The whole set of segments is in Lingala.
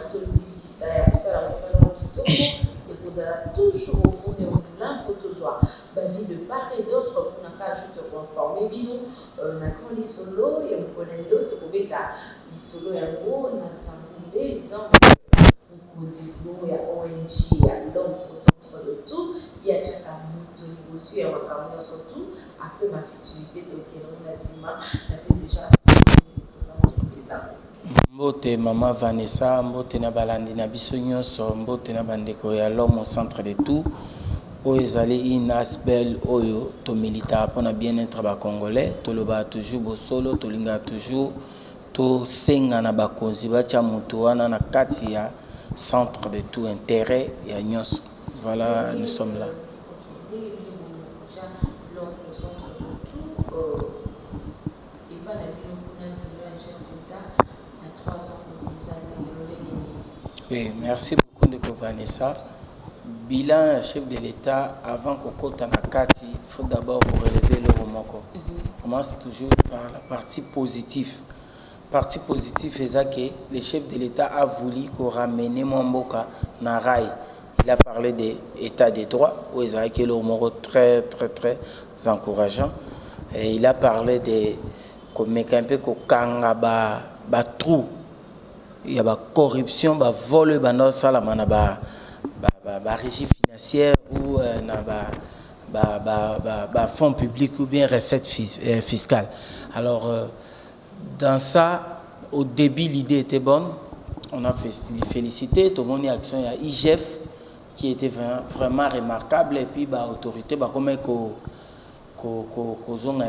solidité ça et vous avez toujours au fond de l'impotozoa vie de part et d'autre pour n'a pas juste conformer bino na quand les solos et on connaît l'autre au bêta les solos et en gros on a samboulé exemple on dit il y a ONG il y a l'homme au centre de tout il y a chaque amour aussi et on va surtout après ma futurité donc on a déjà Mbote Maman Vanessa, mbote na balandi na biso nyonso, mbote na bandeko ya l'homme au centre de tout. Oyo ezali une asbel oyo to milita pour na bien-être ba congolais, to loba toujours bo solo, to linga toujours to senga na bakonzi bacha mutu wana na kati ya centre de tout intérêt ya nyonso. Voilà, nous sommes là. Oui, merci beaucoup de Vanessa. Bilan chef de l'État, avant qu'on compte en Akati, il faut d'abord relever le Romoko. On commence toujours par la partie positive. Partie positive, c'est que le chef de l'État a voulu qu'on ramène Mwamboka na rail. Il a parlé de l'état des droits, où il a été le Romoko très encourageant. Et il a parlé de qu'on met un peu qu'on kanga ba trou. Il y a la corruption, le vol, la régie financière ou fonds publics ou bien recettes fiscales. Alors, dans ça, au début, l'idée était bonne. On a félicité, tout le monde a action. Il y a IGF qui était vraiment remarquable. Et puis, l'autorité, comme un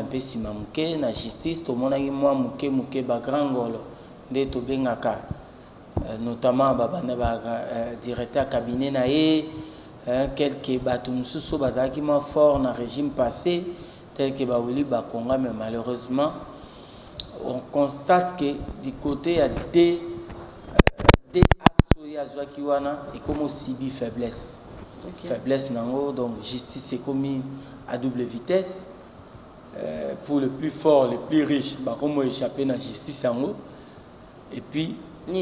peu simamouké, la justice, tout le monde a dit moi, mouké, grand golo, de Tobengaka. Notamment directeur cabinet naé quelques batumsuso bazaki ma fort dans régime passé tel que Baouli Bakonga, mais malheureusement on constate que du côté il y a des axes qui wana et comme aussi faiblesse faiblesse nango, donc justice c'est comme à double vitesse pour le plus fort les plus riches bah comment échapper dans justice en haut et puis je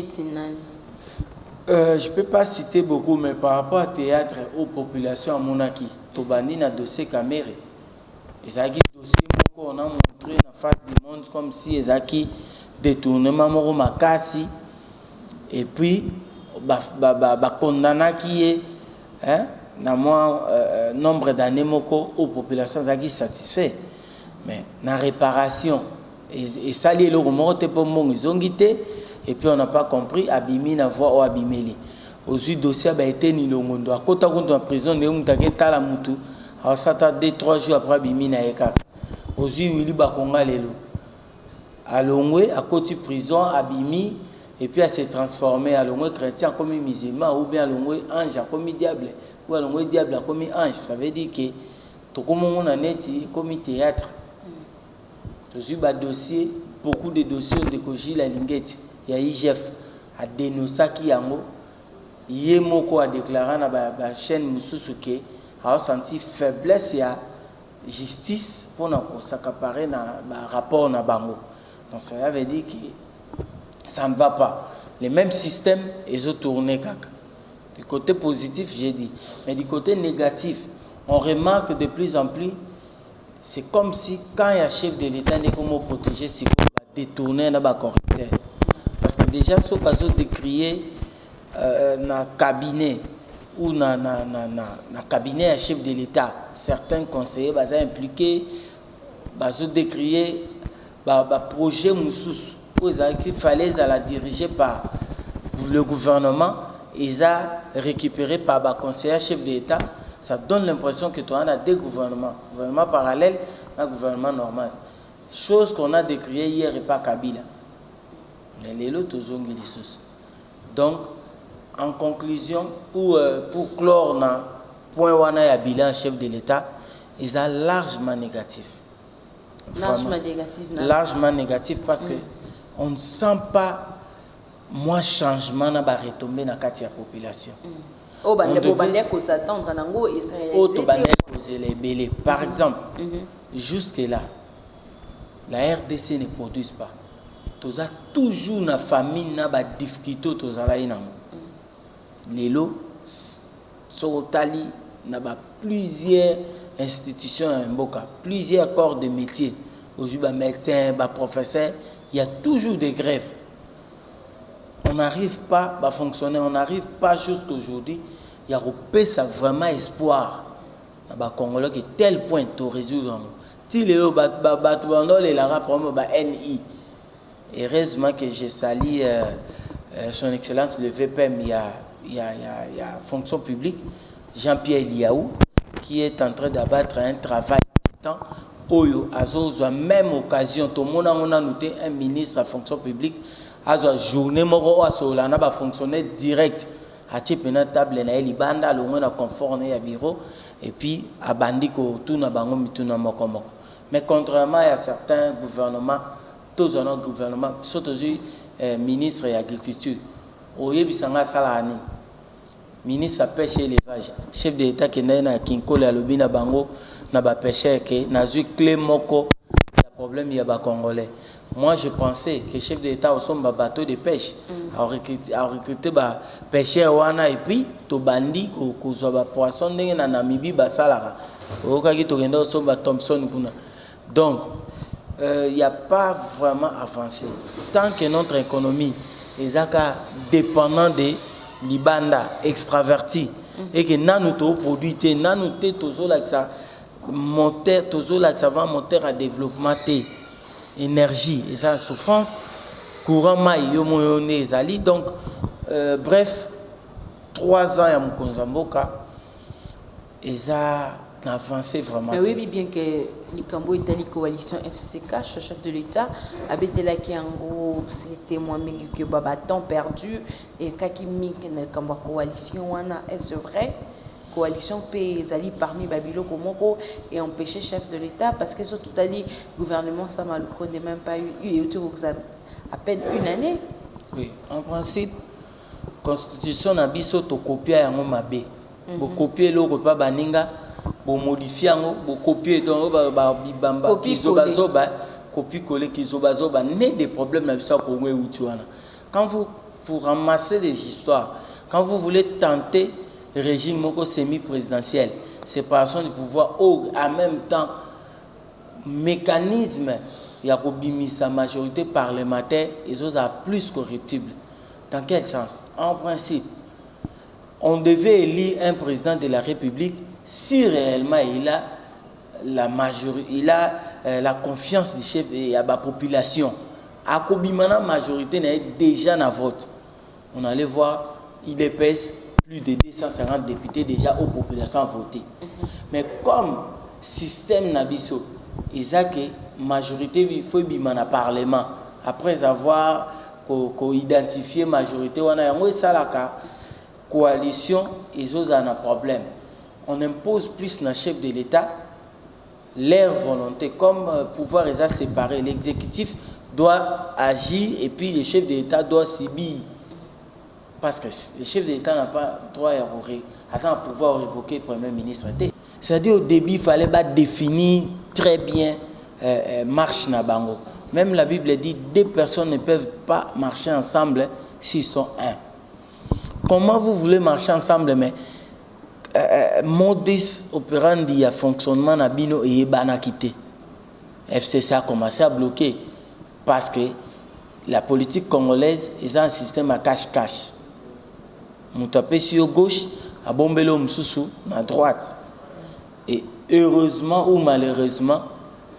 ne peux pas citer beaucoup, mais par rapport à théâtre aux populations à Monaki, Tobani a dossier caméra. Et ça qui dossier on a montré en face du monde comme si ils détournement moro makasi et puis condamna qui est nombre d'années moko aux populations qui satisfait. Mais la réparation et ça les le remonte pour mon ils ont guité. Et puis on n'a pas compris, abimi na voix ou abimeli. Aux yeux dossier a été ni longondo. À côté de la prison, de l'Umtageta la Moutou, alors ça t'a 2-3 jours après abimi na eka. Aux yeux Willy Bakonga lelo. À Longwe, à côté de prison, abimi, et puis à se transformer à Longwe chrétien comme musulman, ou bien à Longwe ange comme diable, ou à Longwe diable comme ange. Ça veut dire que tout comme on a net comme théâtre. Aux yeux dossier, beaucoup de dossiers de Koji la linguette. Il y a IGF a dénoncé qui yango Yemoko a déclaré na ba chaîne Mususuke a senti faiblesse ya justice pour na s'accaparer na rapport na bango. Donc ça veut dire que ça ne va pas. Les mêmes systèmes ils ont tourné kaka. Du côté positif, j'ai dit, mais du côté négatif, on remarque de plus en plus c'est comme si quand il y a chef de l'État n'est comment protéger c'est qu'on va détourner na ba corrupteur. Parce que déjà, si on a décrié dans cabinet ou dans cabinet à chef de l'État, certains conseillers sont impliqués, ils ont décrié le projet Moussous, qu'il fallait la diriger par le gouvernement, ils ont récupéré par le conseiller chef de l'État. Ça donne l'impression que tu as deux gouvernements, un gouvernement parallèle et un gouvernement normal. Chose qu'on a décriée hier et pas Kabila. Donc, en conclusion, pour clore le point où on a bilan chef de l'État, ils sont largement négatifs. Largement négatif parce qu'on ne sent pas moins changement dans la retombée dans la population. Par exemple, jusque-là, la RDC ne produit pas. tu as toujours na famille na ba difficulté tu as là lelo sotali na ba plusieurs institutions en Mboka, plusieurs corps de métier. Aujourd'hui, bah, médecins, bah, professeurs, il y a toujours des grèves. On n'arrive pas à fonctionner, on n'arrive pas jusqu'aujourd'hui. Il y a ça vraiment espoir. Bah, Congolais qui est tel point de résoudre. Si les NI. Heureusement que j'ai sali son Excellence le VPM, il y a fonction publique, Jean-Pierre Liaou, qui est en train d'abattre un travail de temps. Oyo, à même occasion, tout le monde a noté un ministre à fonction publique, à la journée, on a fonctionné direct. À la table, on a libanda, on a conforté à bureau, et puis à bandiko, tout n'a pas mis. Mais contrairement à certains gouvernements, tous les gouvernements, surtout les ministres de l'agriculture, Oye Bissanga Salani, ministre à pêche et élevage, chef d'État qui est à Kinko, à Lobina Bango, n'a pas pêché, qui n'a eu clé moko, il y a problème, il y a pas congolais. Moi, je pensais que le chef d'État au son bateau de pêche, a recruté des pêcheurs et puis, to bandi, ko soit poisson, na Namibie, basalara. Au cas où tu au son Thompson. Donc, il n'y a pas vraiment avancé. Tant que notre économie est dépendant de Libanda, extraverti, et que nous produit, nous moteur à développement, énergie, et ça souffrance, courant maï, donc, bref, 3 ans à Mkonzamboka, et ça a avancé vraiment. Mais oui, bien que l'Ikambo est la coalition FCK, chef de l'État, avait été là qui en gros, c'était moi-même qui a temps perdu, et Kakimi, qui est la coalition, est-ce vrai? Coalition P.Zali parmi Babilo Komoko et empêcher chef de l'État parce que sur tout à l'heure, le gouvernement Samalouko n'a même pas eu à peine 1 année. Oui, en principe, la constitution n'a pas copié à Mabe. Vous copiez le repas Baninga, vous modifiez, vous copiez donc copier-coller Kizobazoba, n'est des problèmes dans le Congo ou Tuana. Quand vous ramassez des histoires, quand vous voulez tenter régime semi-présidentiel, séparation du pouvoir, ou en même temps, mécanisme, il y a sa majorité parlementaire, et ça plus corruptible. Dans quel sens? En principe, on devait élire un président de la République si réellement il a la majorité, il a la confiance du chef et de la population. À Kobimana, majorité n'est déjà dans vote. On allait voir, il épaisse plus de 250 députés déjà aux populations à voter. Mais comme système Nabiso, il y a que majorité, il faut bien dans le Parlement. Après avoir identifié la majorité, on a la coalition, ils ont un problème. On impose plus dans le chef de l'État leur volonté. Comme pouvoir est séparé, l'exécutif doit agir et puis le chef de l'État doit subir. Parce que le chef de l'État n'a pas droit à pouvoir révoquer le Premier ministre. C'est-à-dire au début, il fallait définir très bien marche na bango. Même la Bible dit 2 personnes ne peuvent pas marcher ensemble s'ils sont un. Comment vous voulez marcher ensemble, mais modus operandi à fonctionnement na bino et banakité. FCC a commencé à bloquer parce que la politique congolaise est un système à cache-cache. Nous tapons sur gauche, à Bombelo Moussou, à droite. Et heureusement ou malheureusement,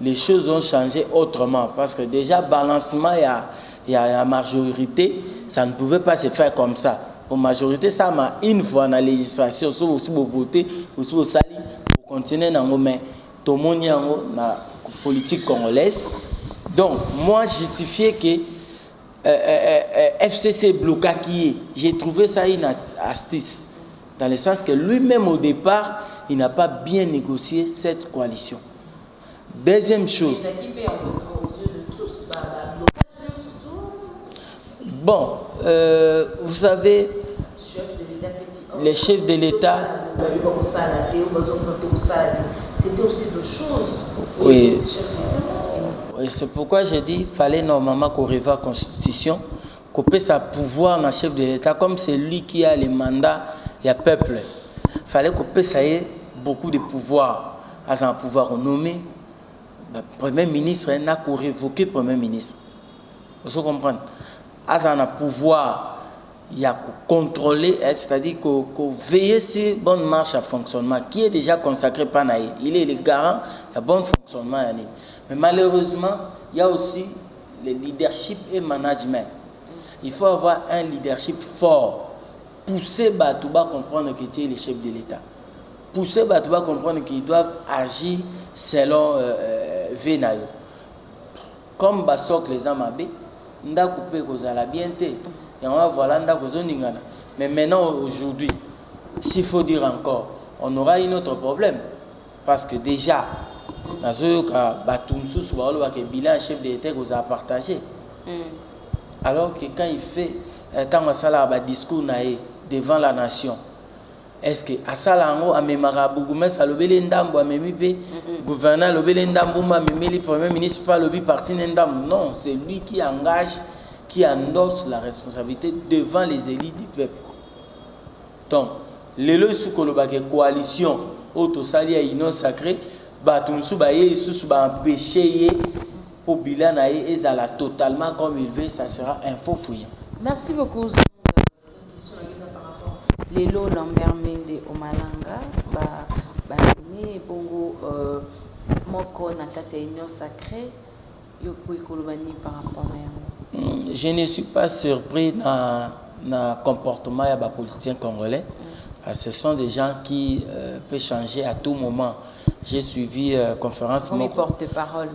les choses ont changé autrement. Parce que déjà, balancement, il y a la majorité, ça ne pouvait pas se faire comme ça. Pour majorité, ça m'a une fois dans la législation, si vous votez, vous sali, vous continuez dans vos mains. Tout le monde est dans la politique congolaise. Donc, moi, justifié que FCC bloqué qui est, j'ai trouvé ça une astuce, dans le sens que lui-même au départ, il n'a pas bien négocié cette coalition. Deuxième chose. Bon, vous savez, les chefs de l'État. C'était aussi d'autres choses. Oui. et c'est pourquoi je dis qu'il fallait normalement qu'on revoie la constitution, qu'on puisse sa pouvoir dans le chef de l'État, comme c'est lui qui a les mandats, il y a peuple. Il fallait qu'on puisse avoir beaucoup de pouvoir. À un pouvoir nommer le Premier ministre, il n'a qu'à révoquer le Premier ministre. Vous comprenez? À un pouvoir, il y a qu'à contrôler, c'est-à-dire qu'on veille sur bonne marche à fonctionnement, qui est déjà consacré par Naï. Il est le garant de bon fonctionnement. Mais malheureusement, il y a aussi le leadership et le management. Il faut avoir un leadership fort. Pousser Batouba à comprendre que tu es le chef de l'État. Pousser Batouba à comprendre qu'ils doivent agir selon Vénayo. Comme Bassok les Amabé, on a coupé aux alabientés. Et on va voilà, mais maintenant, aujourd'hui, s'il faut dire encore, on aura un autre problème. Parce que déjà, le bilan chef de l'État vous a partagé. Alors que quand il fait, quand on a un discours devant la nation, est-ce que Asalango a mémara Bougoumès a lobé l'endambo a mémipé, gouverneur lobé l'endambo a mémé le premier ministre pas lobby parti n'endam. Non, c'est lui qui engage, qui endosse la responsabilité devant les élites du peuple. Donc, les lois sous la coalition, autosali à union sacrée, batunsu baye sous empêcher pour bilan et zala totalement comme il veut, ça sera un faux fouillant. Merci beaucoup. Lelo Lambert Mende Omalanga ni bongo moko na kati ya union sacrée yoko ikolobani par rapport à yango. Je ne suis pas surpris dans le comportement des politiciens congolais. Ce sont des gens qui peuvent changer à tout moment. J'ai suivi conférence. Porte-parole.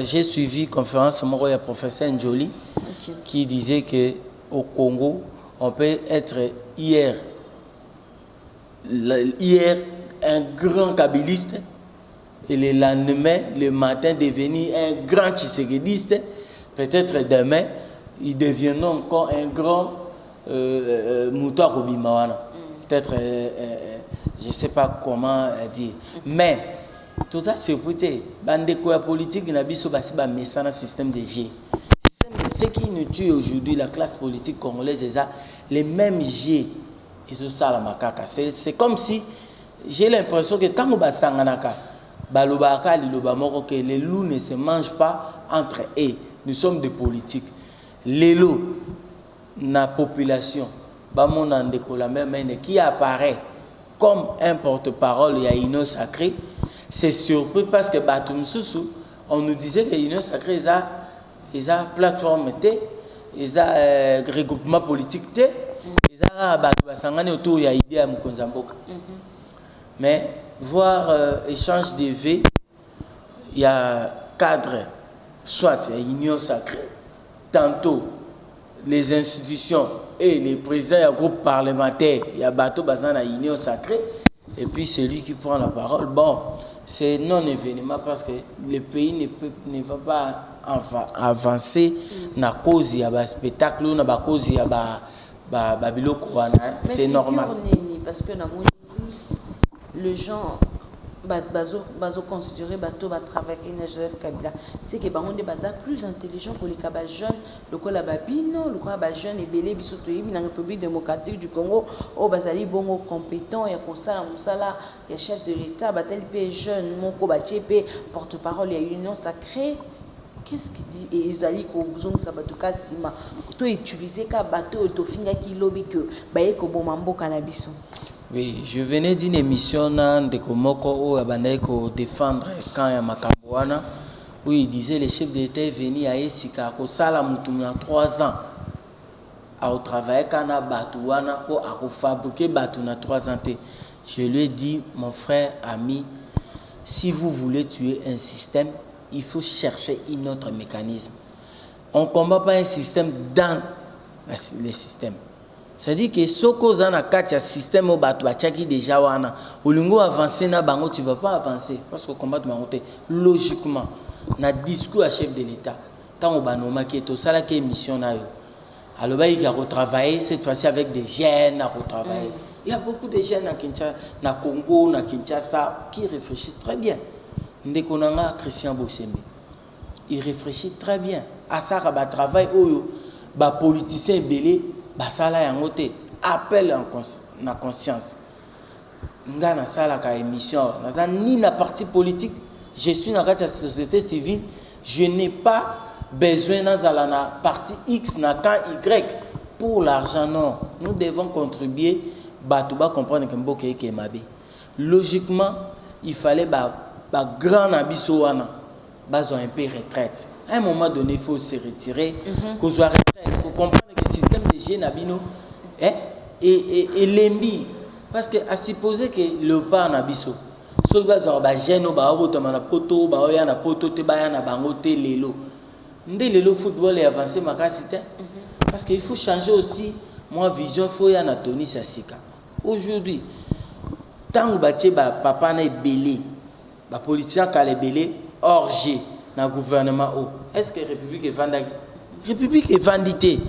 J'ai suivi conférence du professeur Njoli qui disait que au Congo, on peut être hier un grand kabyliste et le lendemain, le matin, devenir un grand tshisekidiste. Peut-être demain, ils deviendront encore un grand Moutoua Kobimawana. Peut-être, je ne sais pas comment dire. Mais, tout ça, c'est pour te. Bandeko politique, il y a un message dans le système de G. Ce qui nous tue aujourd'hui, la classe politique congolaise, c'est ça, les mêmes G. C'est comme si, j'ai l'impression que quand on s'enganaka, les loups ne se mangent pas entre eux. Nous sommes des politiques. Les loups, la population, qui apparaît comme un porte-parole, il y a une union sacrée, c'est surpris parce que on nous disait que l'union sacrée, ils ont plateforme, ils ont regroupement politique, ils ont autour de l'idée à Mkonzamboka. Mais voir échange de V, il y a cadre, soit il y a union sacrée, tantôt les institutions et les présidents du groupe parlementaire, il y a bateau bazan à union sacrée, et puis c'est lui qui prend la parole. Bon, c'est non-événement parce que le pays ne va pas avancer dans cause il y a un spectacle, dans cause il y a c'est normal. Parce que les gens bazo considérer bateau va travailler avec Joseph Kabila, c'est que on est plus intelligent pour les cabas jeunes, le quoi la babino, le quoi ba jeune et belé bisoto dans la République démocratique du Congo, au bazali bongo compétent et comme ça musala il y a chef de l'État, batel pe jeune mon ko ba tchepé porte-parole il y a union sacrée. Qu'est-ce qu'il dit et Isali ko buzong sabatuka sima to utiliser ka bateau to finga ki lobby que baye ko bomambo cannabis. Oui, je venais d'une émission de Komoko où il défendre quand il y a Makambouana, où il disait que le chef d'État est venu à Essika, au Salamoutouna 3 ans, à travailler quand il Batouana pour fabriquer Batouna 3 ans. Je lui ai dit, mon frère, ami, si vous voulez tuer un système, il faut chercher un autre mécanisme. On ne combat pas un système dans le système. C'est-à-dire que ce qu'on a un système où tu déjà au avancer na bango tu vas pas avancer parce que combat logiquement na discours à chef de l'État tant au banoma qui est au salaire qui est mission na yo alors il a retravaillé cette fois-ci avec des jeunes à retravailler. Il y a beaucoup de jeunes à Kinshasa, na Congo, na Kinshasa qui réfléchissent très bien. Ndekonanga Christian Bosembe. Il réfléchit très bien. À ça, il travail où les politiciens belé, ça là yangote appel en conscience. Nga na sala ka émission, na ni na parti politique, je suis dans la société civile, je n'ai pas besoin dans la partie X na Y pour l'argent non. Nous devons contribuer Batouba comprendre que mboka est mabe. Logiquement, il fallait grand abisoana, ont un peu retraite. À un moment donné, il faut se retirer, qu'on soit retraite, qu'on comprenne que le système de jeunes abino et l'embi. Parce que à supposer que le pas en abisso, si vous avez un jeune, vous avez un poto, vous avez un poto, vous avez un bangote, l'élo. Le football est avancé, parce qu'il faut changer aussi, moi, vision, il faut y avoir Tony Sassika. Aujourd'hui, tant que papa n'est belé, les politiciens qui sont belé, orgé dans le gouvernement, est-ce que la République est vendue? La République est vendue.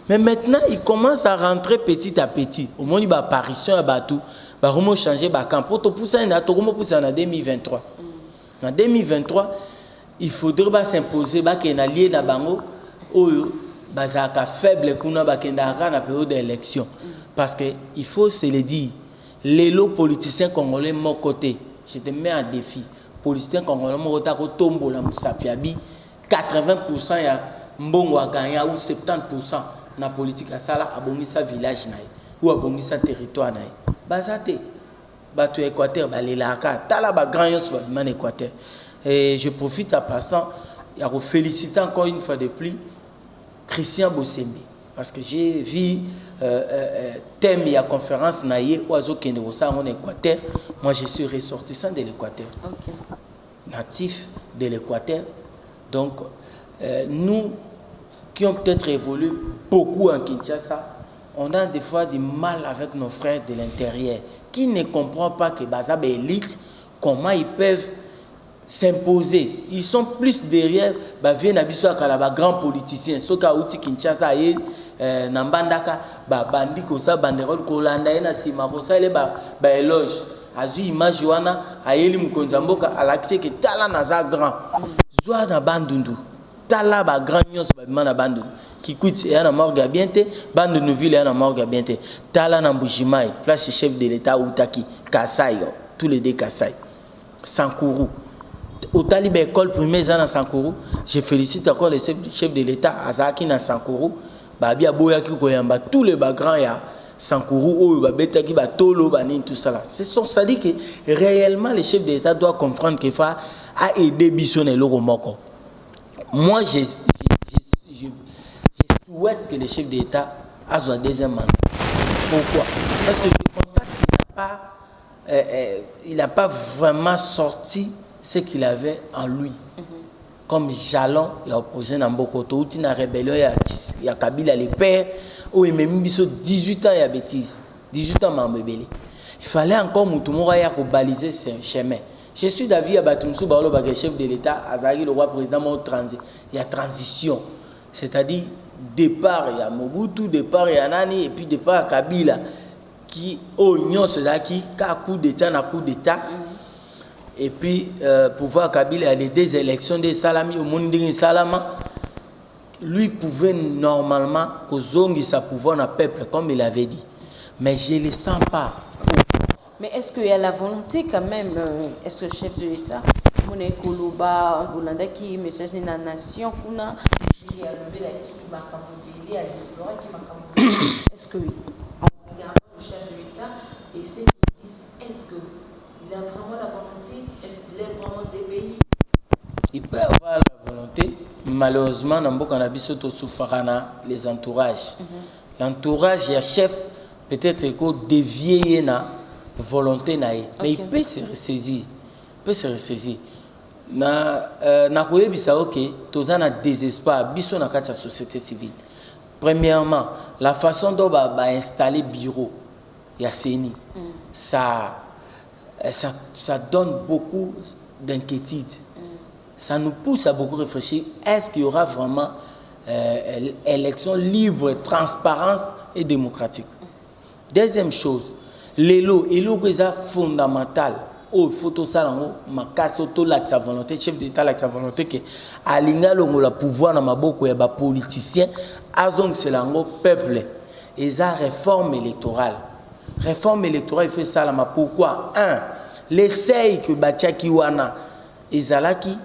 Mais maintenant, il commence à rentrer petit à petit. Au moment où il y a apparition, il y a tout. Il va changer le camp. Pour pousser en 2023. En 2023, il faudrait s'imposer qu'il y ait un allié dans le bango faible dans la période d'élection. Parce qu'il faut se le dire, les politiciens congolais, mon côté, je te mets en défi. Les politiciens congolais, mon côté, 80% y a mbongo a gagné ou 70% na politique à ça là abongisa village naï ou abongisa territoire naï bazate bato Équateur balelaka tala ba grand yon soit man Équateur et je profite à passant à vous féliciter encore une fois de plus Christian Bosembe parce que j'ai vu thème il y a conférence naïe oiseau kenderosa en Équateur. Moi je suis ressortissant de l'Équateur, natif de l'Équateur. Donc nous qui ont peut-être évolué beaucoup en Kinshasa, on a des fois du mal avec nos frères de l'intérieur qui ne comprennent pas que Bazab est élite, comment ils peuvent s'imposer. Ils sont plus derrière viennent habitués à la grand politicien. Ce qu'a outi Kinshasa et Nambandaka, bandi kosa banderole kolanda ena sima kosa ele éloge. Azu image wana ayeli mukonzamboka alaxé que tala naza grand. Zwa na bandundu. Tala ba grand nyos ba na bandundu. Qui coûte ya na morgue bien te, bandundu ville ya na morgue bien te. Tala na Mbujimai, place chef de l'état Outaki, Kasai, tous les deux Kasai. Sankourou. Au Talibé école primaire à Sankourou, je félicite encore les chefs de l'état Azaki na Sankourou. Babia Boyaki Koyamba, tous les grands ya Sankourou, Babetaki, Batolo, Banin, tout ça là. Ça dit que réellement les chefs de l'état doivent comprendre qu'il faut aider Bisson et Loro Moko. Moi, je souhaite que les chefs de l'état aient un deuxième mandat. Pourquoi? Parce que je constate qu'il n'a pas vraiment sorti ce qu'il avait en lui. Comme jalon, il a opposé dans Bokoto, il y a une rébellion, il y a Kabila, les pères, où il m'a mis 18 ans, il y a bêtise. 18 ans, il fallait encore que baliser ce chemin. Je suis d'avis à Batumsou, le chef de l'État, Azari, le roi président, il y a transition. C'est-à-dire, départ, il y a Mobutu, départ, il y a Nani, et puis départ à Kabila, qui, Nyon, c'est-à-dire qui, a coup d'État, n'a coup d'État. Et puis, pouvoir Kabila, il y a des élections des Salami, au monde de Salama, lui pouvait normalement que sa pouvoir dans le peuple, comme il avait dit. Mais je ne le sens pas. Mais est-ce qu'il y a la volonté quand même, est-ce que le chef de l'État, Mone Koloba, Bolanda qui message de la nation, il a levé la qui m'a camboulé, il a déploré qui m'a camboulé. Est-ce que, en regardant le chef de l'État, et ceux qui disent, est-ce qu'il a vraiment la volonté, est-ce qu'il aime vraiment ces pays? Il peut avoir la volonté, malheureusement, dans beaucoup de souffrent les entourages. L'entourage, il y a chef, peut-être qu'il dévié na volonté na mais il peut se ressaisir. Il peut se ressaisir. Na koyebisa OK, toza na désespoir biso na kati ya société civile. Premièrement, la façon dont ba installer bureau ya CENI, ça donne beaucoup d'inquiétude. Ça nous pousse à beaucoup réfléchir. Est-ce qu'il y aura vraiment élection libre, transparence et démocratique? Deuxième chose, l'élo est fondamental. oh photo salango makasi to la sa volonté chef d'état la sa volonté que alinga longo la pouvoir na maboko ya ba politicien azong selango peuple et ça réforme électorale il fait ça la pourquoi l'essai que batiaki wana ezalaki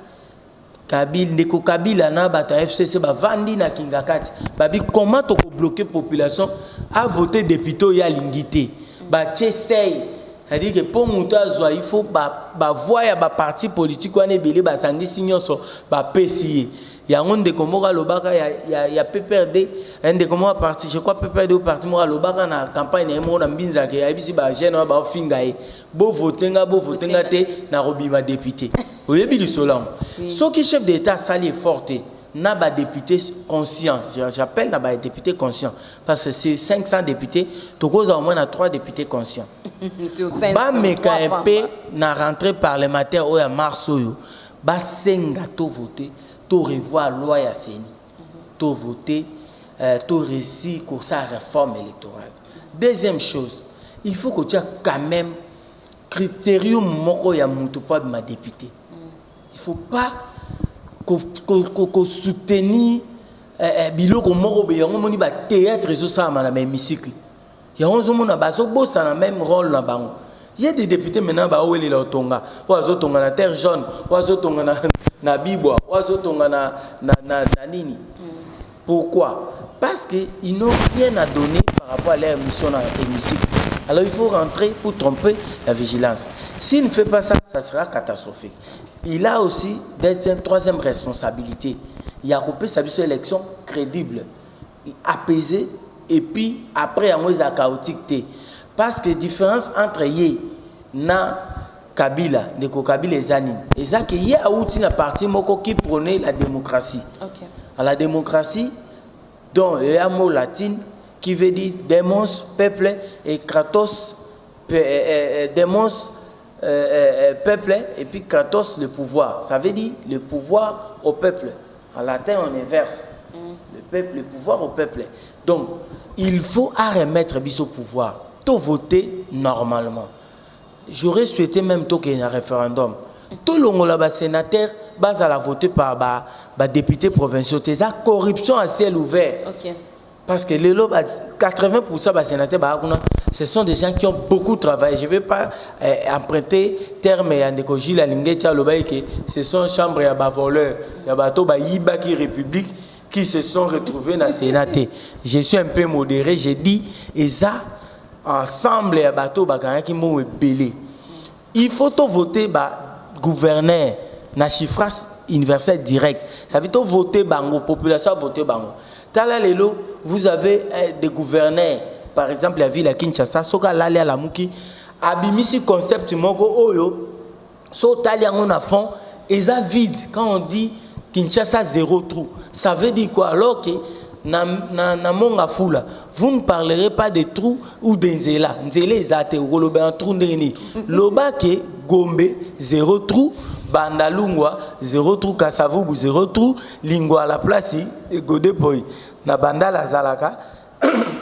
Kabila ndeko Kabila na bato FCC ba vandi na kingakati babi comment to bloquer population à voter député ya lingité ba tchesei c'est-à-dire que pour muto azwa il faut ba voix ya ba parti politique wana ebele ba sangisi nyonso ba pesi ya ngonde komoka lobaka ya PPRD ende komoka parti je crois PPRD au parti moka lobaka na campagne ya mona mbinza ke ya bisi ba jeune ba finga e bo votenga te na robima député oyebi lisolango soki chef d'état sali est forte na ba député conscient j'appelle na ba député conscient parce que c'est 500 députés tokoza au moins na 3 députés conscients ba meka epé na rentrée parlementaire o ya mars oyo ba senga to voter to revoir loi ya Seni to voter to réussir pour sa réforme électorale. Deuxième chose, il faut que tu aies quand même critérium moko ya mutu pa ma député. Il faut pas qu'on soutenir biloko moko be yango moni ba théâtre zo ça na même hémicycle. Yango zo mona ba so bossa na même rôle na bango. Il y a des députés maintenant ba wele la tonga, oazo tonga na terre jaune, oazo tonga na bibwa, oazo tonga na nini. Pourquoi? Parce qu'ils n'ont rien à donner par rapport à leur mission dans l'hémicycle. Alors il faut rentrer pour tromper la vigilance. S'il ne fait pas ça, ça sera catastrophique. Il a aussi une troisième responsabilité. Il a coupé sa élection crédible, apaisée, et puis après, il y a une chaotique. Parce que la différence entre Yé et Kabila, Ndeko Kabila et Zanine, c'est qu'il y a une partie qui prônait la démocratie. Okay. À la démocratie, dont il y a un mot latin qui veut dire démons, peuple, et kratos, démons, peuple, et puis kratos, le pouvoir. Ça veut dire le pouvoir au peuple. En latin, on inverse. Le peuple, le pouvoir au peuple. Donc, il faut remettre au pouvoir. Tout voter normalement. J'aurais souhaité même qu'il y ait un référendum. Tout le monde, sénateur, base à la voter par député provinciaux. C'est la corruption à ciel ouvert. Okay. Parce que les 80% des sénateurs, ce sont des gens qui ont beaucoup travaillé. Je ne vais pas emprunter terme à Ndekoji, la Linguetia, ce sont chambres à voleurs, à qui République qui se sont retrouvés dans le Sénat. Je suis un peu modéré, j'ai dit, et ça, ensemble, il faut voter gouverneur, na chiffrage universel direct. Ça veut dire voter bango, population voter bango. Talalelo, vous avez des gouverneurs, par exemple la ville à Kinshasa, soka lali à la muki, abimisi concept moko oyo, so taliango na fond, et ça vide. Quand on dit Kinshasa zéro trou, ça veut dire quoi? Alors que na monga fula, vous ne parlerez pas de trous ou de nzela. Nzela ezate ukolobe un trou ndeni. Loba ke Gombe zéro trou, Bandalungwa zéro trou, Kasavubu zéro trou, Lingwa la place Gode boy. Na Bandala zalaka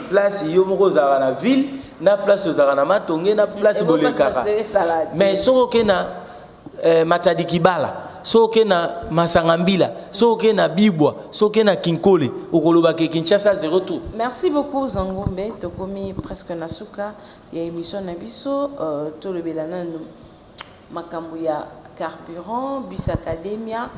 place yomoko zara na ville, na place zara na Matonge, na place Bolekara. Mais soko na Matadi Kibala. Soke na Masangambila, soke na Bibwa, soke na Kinkole, okoloba ke Kinshasa zéro tout. Merci beaucoup Zangombe, tokomi presque nasuka ya émission na biso to le belana makambo ya carburant, bus academia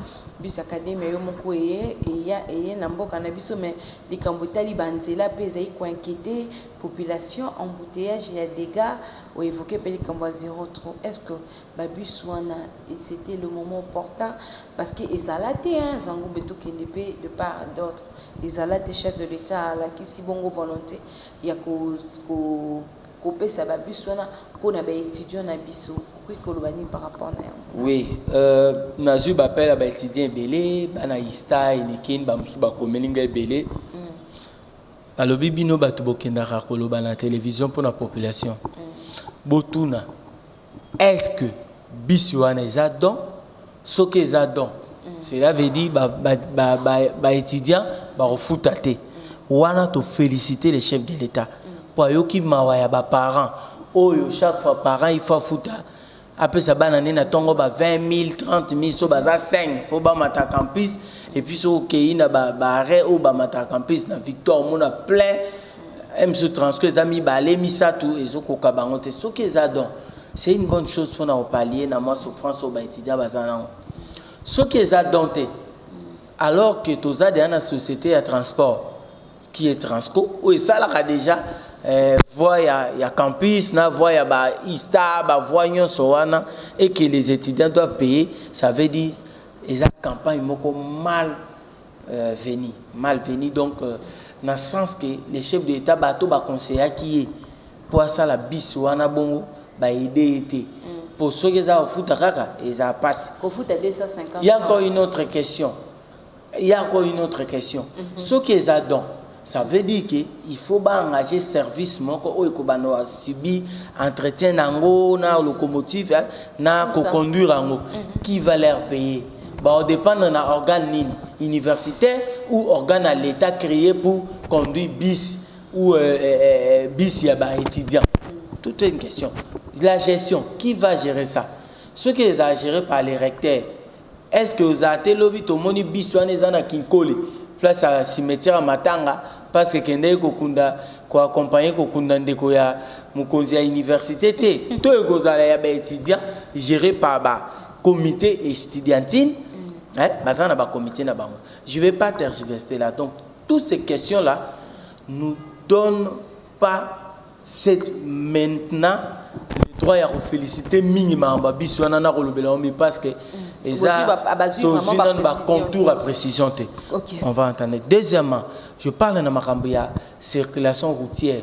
yo moko eye na mboka na biso mais likambo tali banzela pe ezai ko inquiéter population, embouteillage ya dégâts ou évoquer pe likambo zéro trop. Est-ce que babus wana et c'était le moment opportun parce que ezalate Zangombe to kende pe de part d'autre ezalate chef de l'état la ki si bongo volonté ya ko pesa babus wana pour na ba étudiant na biso par rapport à oui, Nazu appelle à étudier belé, bana ista inikin ba musu ba komelinga belé. Balobi bino batu bokenda koloba na télévision pour la population. Botuna. Est-ce que bisuana ezadon soke ezadon? Cela veut dire ba étudiant ba refutate. Wana to féliciter les chefs de l'état. Pour yoki mawaya ba parents. Oyo chaque fois parents il faut futa après ça banane na tongo ba 20 000 30 000 so baza 5 pour ba mata campus et puis so kei na ba arrêt ou ba mata campus na Victoire mona plein aime se transcrire amis ba les misa tout et so ko kabangote so que ça donc c'est une bonne chose pour na parler na moi souffrance au ba étudiant bazana so que ça donc alors que toza dans la société à transport qui est Transco ou ça là déjà voit il y a campus na voit il y a ba ista ba voyons soana et que les étudiants doivent payer, ça veut dire les campagne moko mal venu donc dans le sens que les chefs de l'État bateau ba conseiller qui est pour ça la bis wana bongo ba aider été pour ceux qui ça au foot kaka et ça passe au foot à 250. Il y a encore une autre question. Ce qui est donc ça veut dire qu'il faut engager service moko o ekobano asibi entretien nango na locomotive na ko conduire ango qui va leur payer ba dépend d'un organe universitaire ou organe à l'état créé pour conduire bis ou bis ya ba étudiant. Toute une question. La gestion, qui va gérer ça? Ce qui est géré par les recteurs. Est-ce que vous avez lobby to moni bis wana ezana kinkole place à cimetière à Matanga parce que kende ko kunda ko accompagner ko kunda ndeko ya mukonzi ya université te to ekozala ya ba étudiant géré par ba comité estudiantine bazana ba comité na bango. Je vais pas tergiverser là. Donc toutes ces questions là nous donnent pas cette maintenant le droit à féliciter minimum ba bis wana na kolobela mais parce que et ça, contour à précision. Okay. On va entendre. Deuxièmement, je parle de ma circulation routière.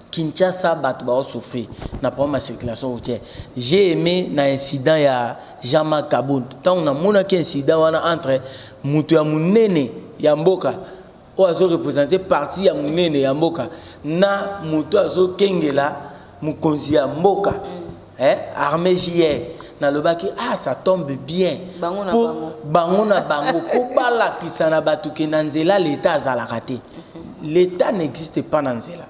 Kinshasa Batba souffrir. N'a pas ma circulation routière. J'ai aimé l'incident ya Jean-Marc Kabound. Tant on a mon incident entre Moutou ya Mounene Yamboka. Ou azo représenté parti ya Mounene Yamboka. Na Moutou azo Kengela Moukonzi Yamboka. Armée JR. Na lobaki ça tombe bien pour bangona bango pour bala kisana batu ke nanzela l'état azala raté l'état n'existe pas nanzela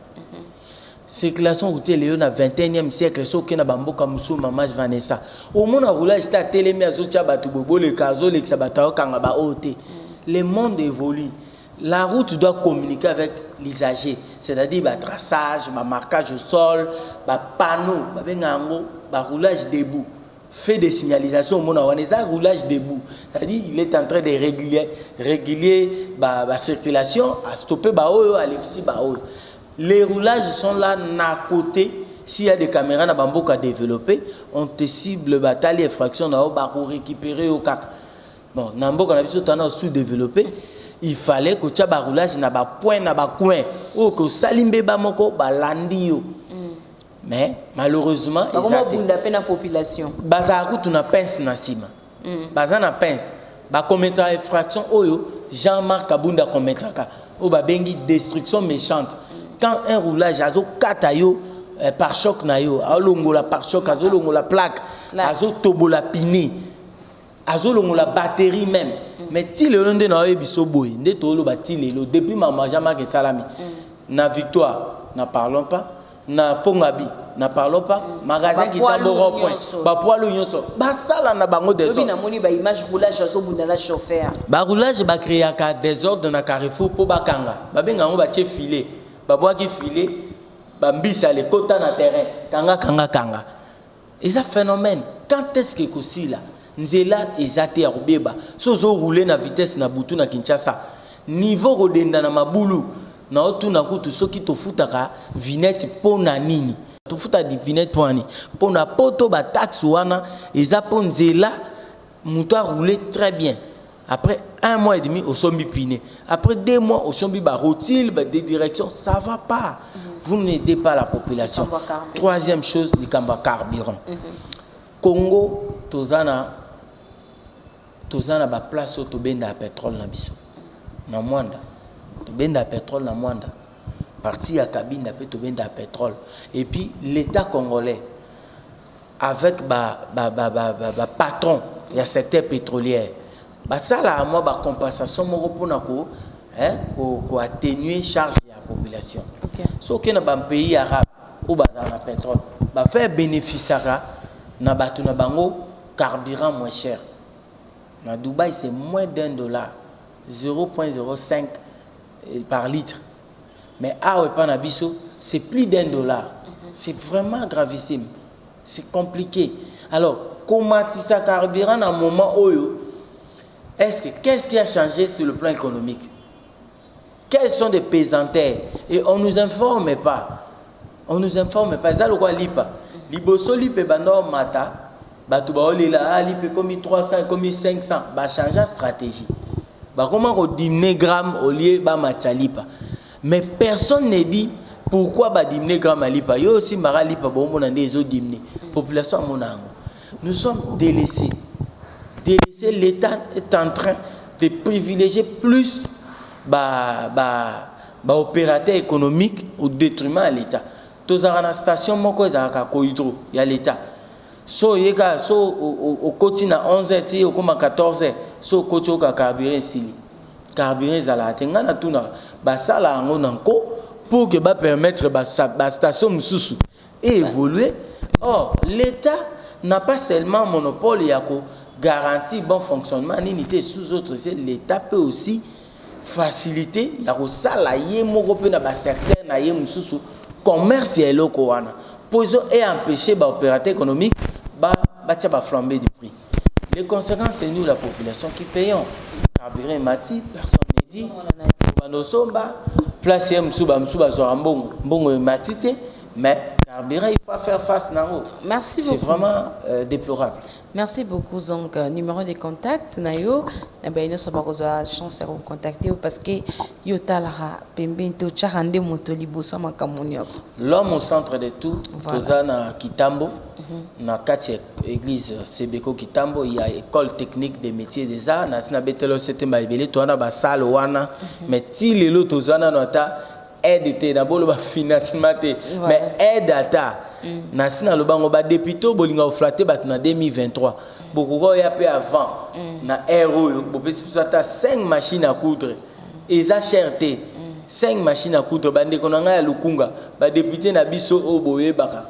circulation routière léo na 21e siècle so ke na bamboka musu mamage Vanessa au monde roulage ta telemi azotia batu bobole kazo leksa batu kanga ba oté le monde évolue. La route doit communiquer avec l'usager, c'est-à-dire le traçage, le marquage au sol, le panneau, le roulage debout. Fait des signalisations, mon roulage debout. C'est-à-dire il est en train de réguler la circulation, à stopper Alexis. Les roulages sont là, à côté. S'il y a des caméras à développer, on te cible le bataille effraction pour récupérer au cas. Bon, Nambo on a sous-développé. Il fallait que tu aies un roulage na ba point na ba coin ou que salimbe ba moko ba landi yo. Mais malheureusement la population. Baza route na pince na sima. Baza na pince. Ba commettre infraction oyo Jean-Marc Kabunda commettre ka. O ba bengi destruction méchante. Quand un roulage azo kata yo par choc na yo, alongola par choc azo longola plaque, azo tobola pine. Azo longola batterie même. Mais si le monde na ebiso boy, nde to lo batile lo depuis maman Jean-Marc Salami. Na Victoire, n'en parlons pas. Na Pongabi, na parlons pas. Magasin qui est au point. Ba poilu nyonso. Ba sala na bango désordre. Obi na moni ba image roulage azo bundala chauffeur. Ba roulage ba créer ka désordre na Carrefour po ba kanga. Ba benga ngo ba tie filet. Ba boa ki filet. Ba mbisa le kota na terrain. Kanga. Et ça phénomène. Quand est-ce que kosi là? Nzela ezate ya robeba. Sozo rouler na vitesse na butu na Kinshasa. Niveau rodenda na mabulu. Na otuna kutu soki tofutaka vinette pona nini tofuta di vinette poni pona poto ba taxe wana eza ponzela muto a roulé très bien après 1 mois et demi au sombi piné après 2 mois au sombi ba rotile ba des directions ça va pas vous n'aidez pas la population. Troisième chose du kamba carburant Congo tozana ba place to benda pétrole na biso na mwanda to benda pétrole na mwanda parti à cabine d'après to benda pétrole et puis l'état congolais avec patron il y a secteur pétrolier ba ça là moi ba compensation mo pona ko ko atténuer charge de la population. Okay. So que na ba pays arabe ou ba na pétrole ba faire bénéficiera na batu na bango carburant moins cher. Na Dubaï, c'est moins $1, 0,05 par litre. Mais à Wepanabiso, c'est plus $1. C'est vraiment gravissime. C'est compliqué. Alors, comment ça carburant à un moment où qu'est-ce qui a changé sur le plan économique? Quels sont des pesanteurs? Et on ne nous informe pas. On ne nous informe pas. Ça, le quoi lipa? Liboso lipe bando mata. Batuba olila lipe comme 300, comme 500. Bah changer stratégie. Bah comment on diminuer gramme au lieu bah matalipa. Mais personne ne dit pourquoi bah diminuer gramme à lipa. Yo aussi mara lipa bon mon ande zo diminuer. Population monango. Nous sommes délaissés. Délaissés. L'État est en train de privilégier plus opérateur économique au détriment à l'État. Tous la station moko ezaka ko hydro ya l'État. So yeka so au quotidien 11h au comme 14h so koti au carburant sili. Carburant zala tengana tuna ba sala ngo nanko pour que ba permettre ba station mususu évoluer. Or l'État n'a pas seulement monopole ya ko garantir bon fonctionnement n'unité sous autres, c'est l'État peut aussi faciliter ya ko sala ye moko pe na ba secteur na ye mususu commerce ya eloko wana pour et empêcher ba opérateur économique ba flamber du prix. Les conséquences c'est nous la population qui payons. Carburant mati, personne ne dit banosomba place msuba so mbongo matité mais carburant il faut faire face nango. Merci beaucoup. C'est vraiment déplorable. Merci beaucoup. Donc, numéro de contact, Nayo, nous avons la chance de vous contacter parce que l'homme au centre de tout, Tozana Kitambo, na kati église Sebeko Kitambo, il y a école technique des métiers des arts, na betelo c'était maibele, toana ba salle wana, mais ti lelo Tozana nota aide te na bolo ba financement te, mais aide ata. Nasina lobango ba député bolinga oflaté bat na 2023 beaucoup ya pe avant na héros bo pesi soit 5 machines à coudre et ça cherté 5 machines à coudre bande konanga ya lukunga ba député na biso oboye baka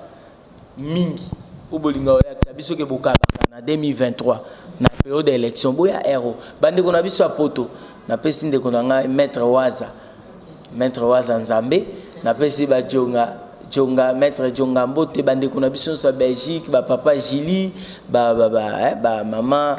mingi obolinga ya biso ke bokaba na 2023 na période d'élection boya héros bande kona biso a poto na pesi nde konanga maître Waza Nzambe na pesi ba Djonga maître Djonga Mbote bande kuna biso sa Belgique ba papa Gili maman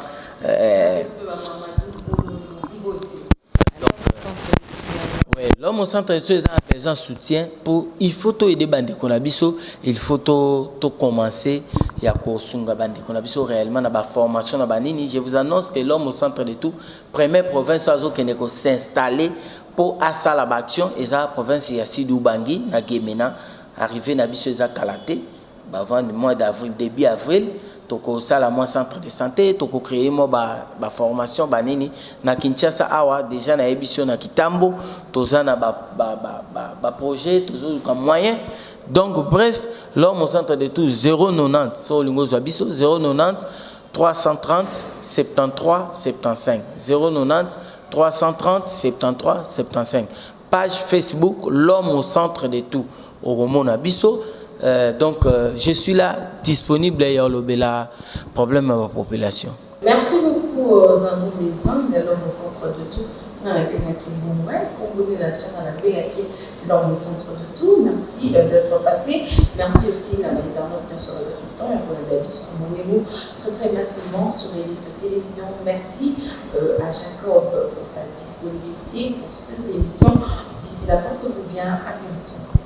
l'homme au centre de tout a besoin de soutien pour il faut to aider bande kuna biso il faut to commencer ya ko sunga bande kuna biso réellement na ba formation na banini. Je vous annonce que l'homme au centre de tout première province azo keneko s'installer pour à la action et ça province ya Sidou Bangi na Gemena. Arrivé na biso eza kalaté avant le mois d'avril début avril toko sala moi centre de santé toko créer mo ba formation banini na Kinshasa awa déjà na émission na Kitambo tozana ba projet toujours comme moyen. Donc bref, l'homme au centre de tout 090 so lingo zo biso 090 330 73 75 090 330 73 75. Page Facebook l'homme au centre de tout au Roman Abisso. Donc, je suis là, disponible et le problème à la population. Merci beaucoup aux Zangou Maison, de l'homme au centre de tout. On a bien acquis le bon on la chaîne, on a bien acquis l'homme au centre de tout. Merci d'être passé. Merci aussi à l'internaute, bien sûr, les occupants, et pour la Babis, nous très massivement sur les télévisions. Merci à Jacob pour sa disponibilité pour cette émission. D'ici là, portez-vous bien, à bientôt.